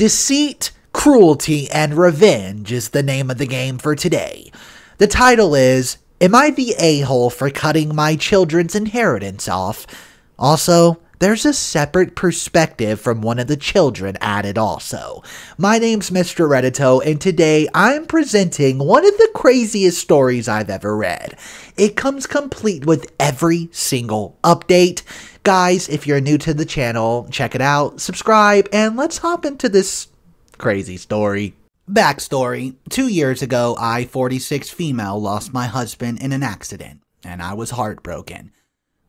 Deceit, Cruelty, and Revenge is the name of the game for today. The title is, Am I the a-hole for cutting my children's inheritance off? Also, there's a separate perspective from one of the children added also. My name's Mr. Reddito, and today I'm presenting one of the craziest stories I've ever read. It comes complete with every single update. Guys, if you're new to the channel, check it out, subscribe, and let's hop into this crazy story. Backstory: 2 years ago, I, 46 female, lost my husband in an accident, and I was heartbroken.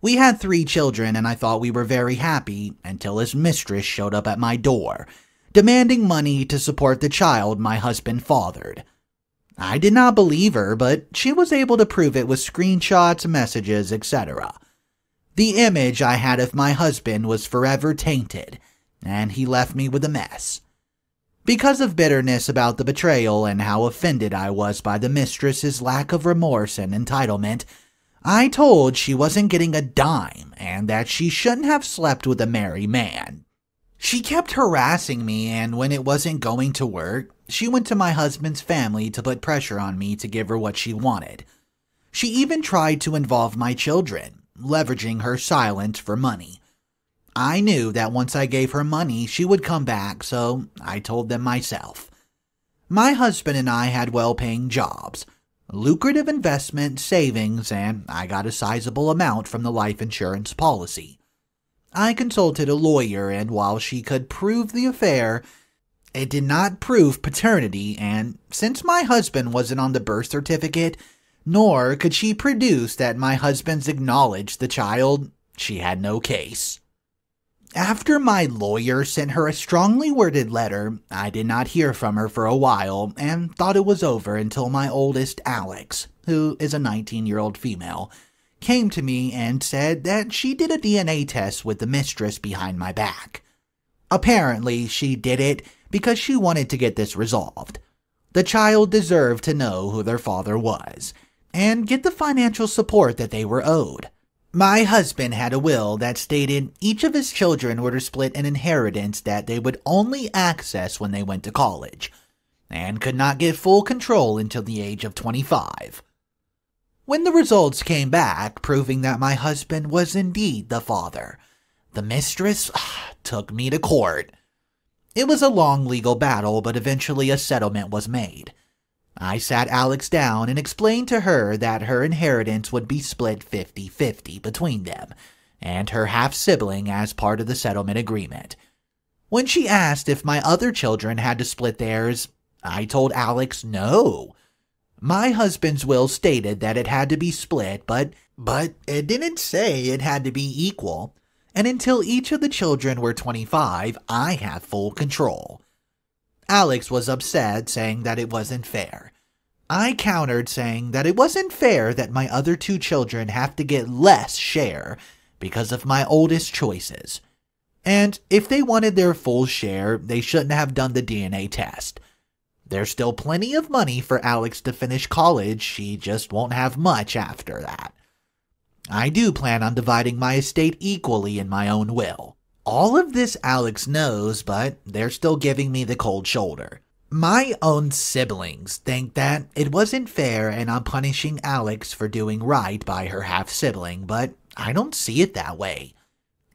We had 3 children, and I thought we were very happy until his mistress showed up at my door, demanding money to support the child my husband fathered. I did not believe her, but she was able to prove it with screenshots, messages, etc. The image I had of my husband was forever tainted, and he left me with a mess. Because of bitterness about the betrayal and how offended I was by the mistress's lack of remorse and entitlement, I told she wasn't getting a dime and that she shouldn't have slept with a married man. She kept harassing me, and when it wasn't going to work, she went to my husband's family to put pressure on me to give her what she wanted. She even tried to involve my children, leveraging her silence for money. I knew that once I gave her money, she would come back, so I told them myself. My husband and I had well-paying jobs, lucrative investment savings, and I got a sizable amount from the life insurance policy. I consulted a lawyer, and while she could prove the affair, it did not prove paternity, and since my husband wasn't on the birth certificate, nor could she produce that my husband's acknowledged the child, she had no case. After my lawyer sent her a strongly worded letter, I did not hear from her for a while and thought it was over until my oldest, Alex, who is a 19-year-old female, came to me and said that she did a DNA test with the mistress behind my back. Apparently, she did it because she wanted to get this resolved. The child deserved to know who their father was and get the financial support that they were owed. My husband had a will that stated each of his children were to split an inheritance that they would only access when they went to college, and could not get full control until the age of 25. When the results came back, proving that my husband was indeed the father, the mistress took me to court. It was a long legal battle, but eventually a settlement was made. I sat Alex down and explained to her that her inheritance would be split 50-50 between them, and her half-sibling as part of the settlement agreement. When she asked if my other children had to split theirs, I told Alex no. My husband's will stated that it had to be split, but it didn't say it had to be equal, and until each of the children were 25, I have full control. Alex was upset, saying that it wasn't fair. I countered, saying that it wasn't fair that my other 2 children have to get less share because of my oldest choices. And if they wanted their full share, they shouldn't have done the DNA test. There's still plenty of money for Alex to finish college, she just won't have much after that. I do plan on dividing my estate equally in my own will. All of this Alex knows, but they're still giving me the cold shoulder. My own siblings think that it wasn't fair and I'm punishing Alex for doing right by her half-sibling, but I don't see it that way.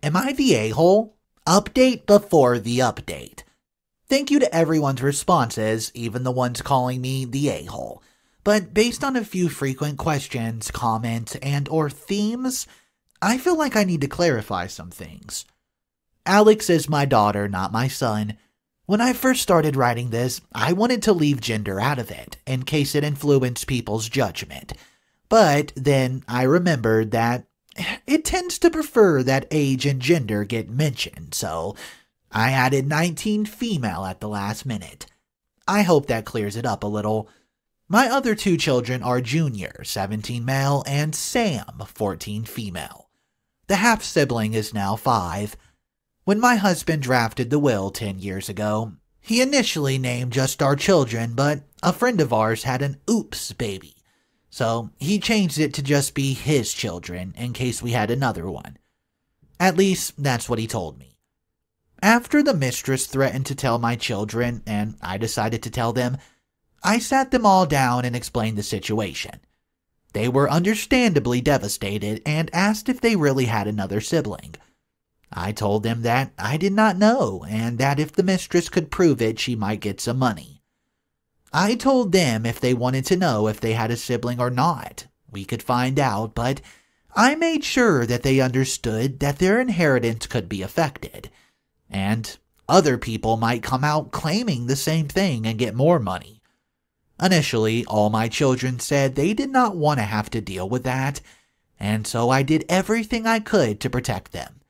Am I the a-hole? Update before the update. Thank you to everyone's responses, even the ones calling me the a-hole. But based on a few frequent questions, comments, and/or themes, I feel like I need to clarify some things. Alex is my daughter, not my son. When I first started writing this, I wanted to leave gender out of it, in case it influenced people's judgment. But then I remembered that it tends to prefer that age and gender get mentioned, so I added 19 female at the last minute. I hope that clears it up a little. My other 2 children are Junior, 17 male, and Sam, 14 female. The half-sibling is now 5. When my husband drafted the will 10 years ago, he initially named just our children, but a friend of ours had an oops baby, so he changed it to just be his children in case we had another one. At least, that's what he told me. After the mistress threatened to tell my children, and I decided to tell them, I sat them all down and explained the situation. They were understandably devastated and asked if they really had another sibling. I told them that I did not know and that if the mistress could prove it, she might get some money. I told them if they wanted to know if they had a sibling or not, we could find out, but I made sure that they understood that their inheritance could be affected, and other people might come out claiming the same thing and get more money. Initially, all my children said they did not want to have to deal with that, and so I did everything I could to protect them.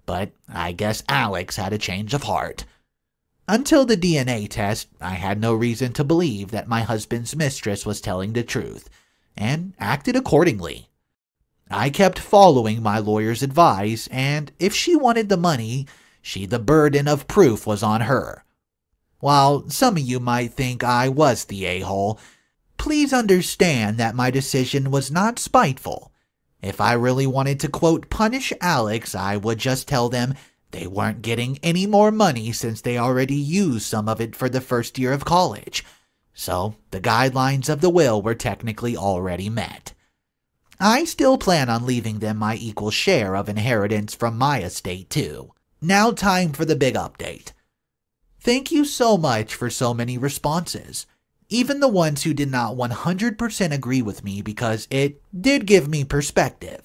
But I guess Alex had a change of heart. Until the DNA test, I had no reason to believe that my husband's mistress was telling the truth, and acted accordingly. I kept following my lawyer's advice, and if she wanted the money, the burden of proof was on her. While some of you might think I was the a-hole, please understand that my decision was not spiteful. If I really wanted to, quote, punish Alex, I would just tell them they weren't getting any more money since they already used some of it for the first year of college. So the guidelines of the will were technically already met. I still plan on leaving them my equal share of inheritance from my estate too. Now time for the big update. Thank you so much for so many responses. Even the ones who did not 100% agree with me because it did give me perspective.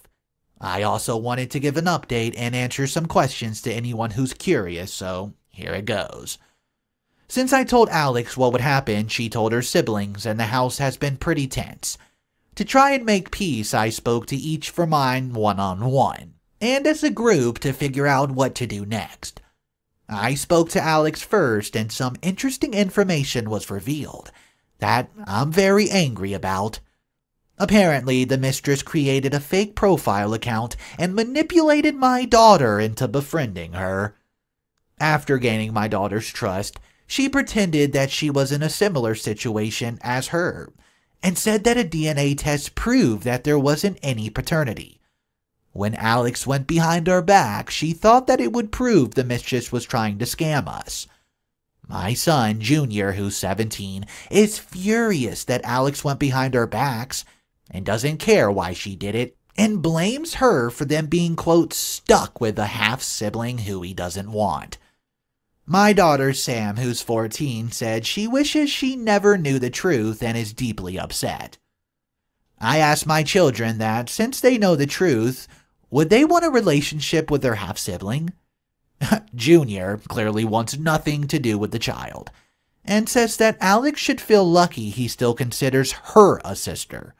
I also wanted to give an update and answer some questions to anyone who's curious, so here it goes. Since I told Alex what would happen, she told her siblings, and the house has been pretty tense. To try and make peace, I spoke to each for mine one-on-one, and as a group to figure out what to do next. I spoke to Alex first, and some interesting information was revealed that I'm very angry about. Apparently, the mistress created a fake profile account and manipulated my daughter into befriending her. After gaining my daughter's trust, she pretended that she was in a similar situation as her, and said that a DNA test proved that there wasn't any paternity. When Alex went behind our back, she thought that it would prove the mistress was trying to scam us. My son, Junior, who's 17, is furious that Alex went behind our backs and doesn't care why she did it, and blames her for them being, quote, stuck with a half-sibling who he doesn't want. My daughter, Sam, who's 14, said she wishes she never knew the truth and is deeply upset. I asked my children that, since they know the truth, would they want a relationship with their half-sibling? Junior clearly wants nothing to do with the child, and says that Alex should feel lucky he still considers her a sister.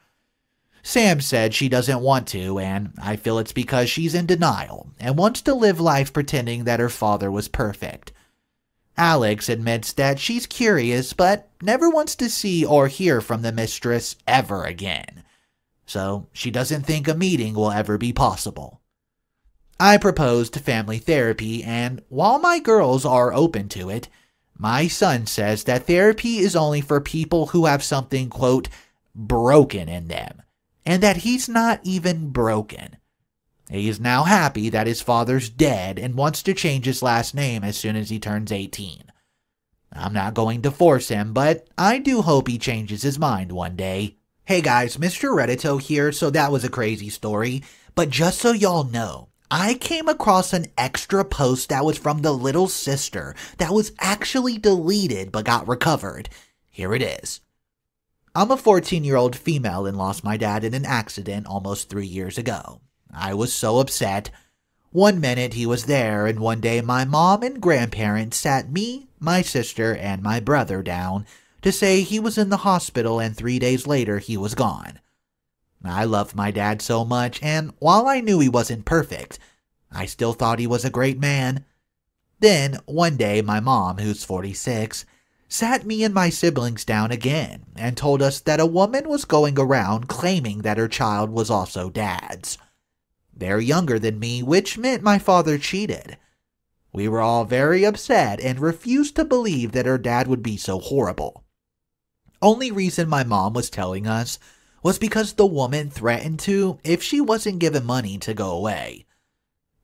Sam said she doesn't want to, and I feel it's because she's in denial and wants to live life pretending that her father was perfect. Alex admits that she's curious but never wants to see or hear from the mistress ever again, so she doesn't think a meeting will ever be possible. I proposed family therapy, and while my girls are open to it, my son says that therapy is only for people who have something, quote, broken in them, and that he's not even broken. He is now happy that his father's dead and wants to change his last name as soon as he turns 18. I'm not going to force him, but I do hope he changes his mind one day. Hey guys, Mr. Reddito here, so that was a crazy story, but just so y'all know, I came across an extra post that was from the little sister that was actually deleted but got recovered. Here it is. I'm a 14-year-old female and lost my dad in an accident almost 3 years ago. I was so upset. One minute he was there, and one day my mom and grandparents sat me, my sister, and my brother down to say he was in the hospital, and 3 days later he was gone. I loved my dad so much, and while I knew he wasn't perfect, I still thought he was a great man. Then, one day, my mom, who's 46, sat me and my siblings down again and told us that a woman was going around claiming that her child was also dad's. They're younger than me, which meant my father cheated. We were all very upset and refused to believe that her dad would be so horrible. Only reason my mom was telling us was because the woman threatened to if she wasn't given money to go away.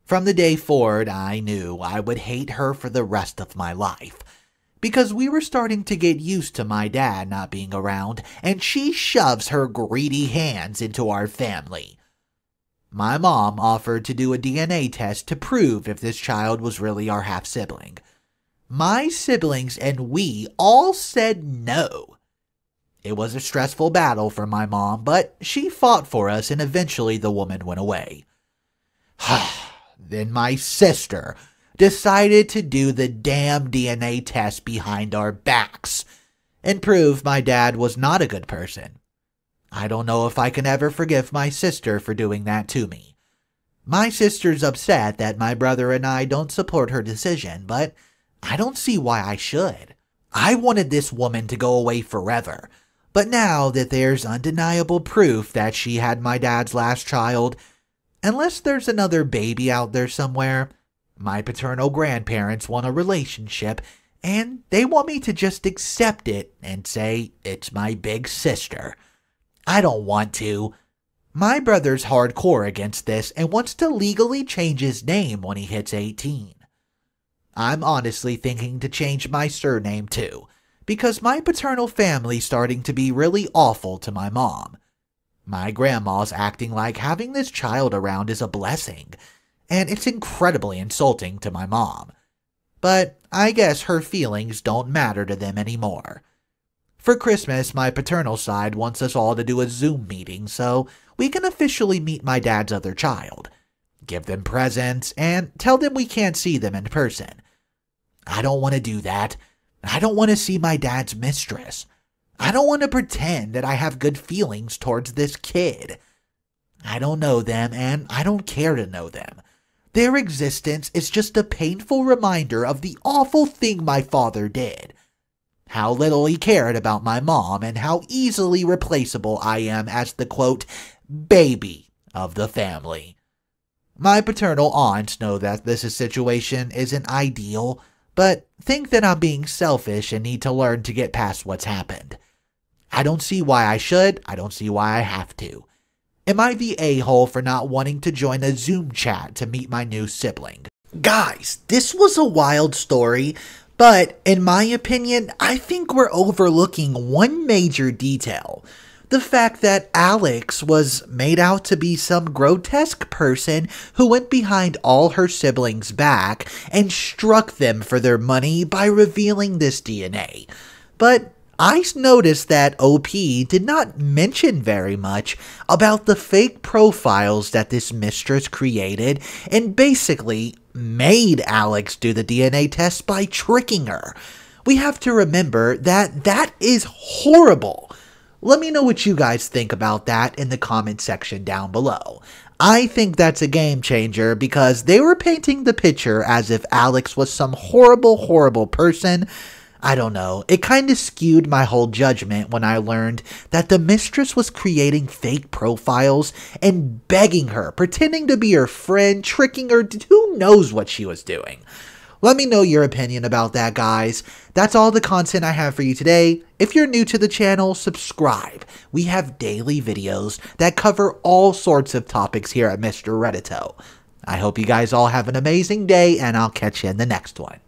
From the day forward, I knew I would hate her for the rest of my life, because we were starting to get used to my dad not being around, and she shoves her greedy hands into our family. My mom offered to do a DNA test to prove if this child was really our half-sibling. My siblings and we all said no. It was a stressful battle for my mom, but she fought for us and eventually the woman went away. Then my sister decided to do the damn DNA test behind our backs and prove my dad was not a good person. I don't know if I can ever forgive my sister for doing that to me. My sister's upset that my brother and I don't support her decision, but I don't see why I should. I wanted this woman to go away forever, but now that there's undeniable proof that she had my dad's last child, unless there's another baby out there somewhere, my paternal grandparents want a relationship, and they want me to just accept it and say it's my big sister. I don't want to. My brother's hardcore against this and wants to legally change his name when he hits 18. I'm honestly thinking to change my surname too, because my paternal family's starting to be really awful to my mom. My grandma's acting like having this child around is a blessing, and it's incredibly insulting to my mom. But I guess her feelings don't matter to them anymore. For Christmas, my paternal side wants us all to do a Zoom meeting so we can officially meet my dad's other child, give them presents, and tell them we can't see them in person. I don't want to do that. I don't want to see my dad's mistress. I don't want to pretend that I have good feelings towards this kid. I don't know them, and I don't care to know them. Their existence is just a painful reminder of the awful thing my father did. How little he cared about my mom, and how easily replaceable I am as the, quote, baby of the family. My paternal aunts know that this situation isn't ideal, but think that I'm being selfish and need to learn to get past what's happened. I don't see why I should, I don't see why I have to. Am I the a-hole for not wanting to join a Zoom chat to meet my new sibling? Guys, this was a wild story, but in my opinion, I think we're overlooking one major detail. The fact that Alex was made out to be some grotesque person who went behind all her siblings' back and struck them for their money by revealing this DNA. But I noticed that OP did not mention very much about the fake profiles that this mistress created and basically made Alex do the DNA test by tricking her. We have to remember that that is horrible. Let me know what you guys think about that in the comment section down below. I think that's a game changer because they were painting the picture as if Alex was some horrible, horrible person. I don't know, it kind of skewed my whole judgment when I learned that the mistress was creating fake profiles and begging her, pretending to be her friend, tricking her, who knows what she was doing. Let me know your opinion about that, guys. That's all the content I have for you today. If you're new to the channel, subscribe. We have daily videos that cover all sorts of topics here at Mr. Reddito. I hope you guys all have an amazing day, and I'll catch you in the next one.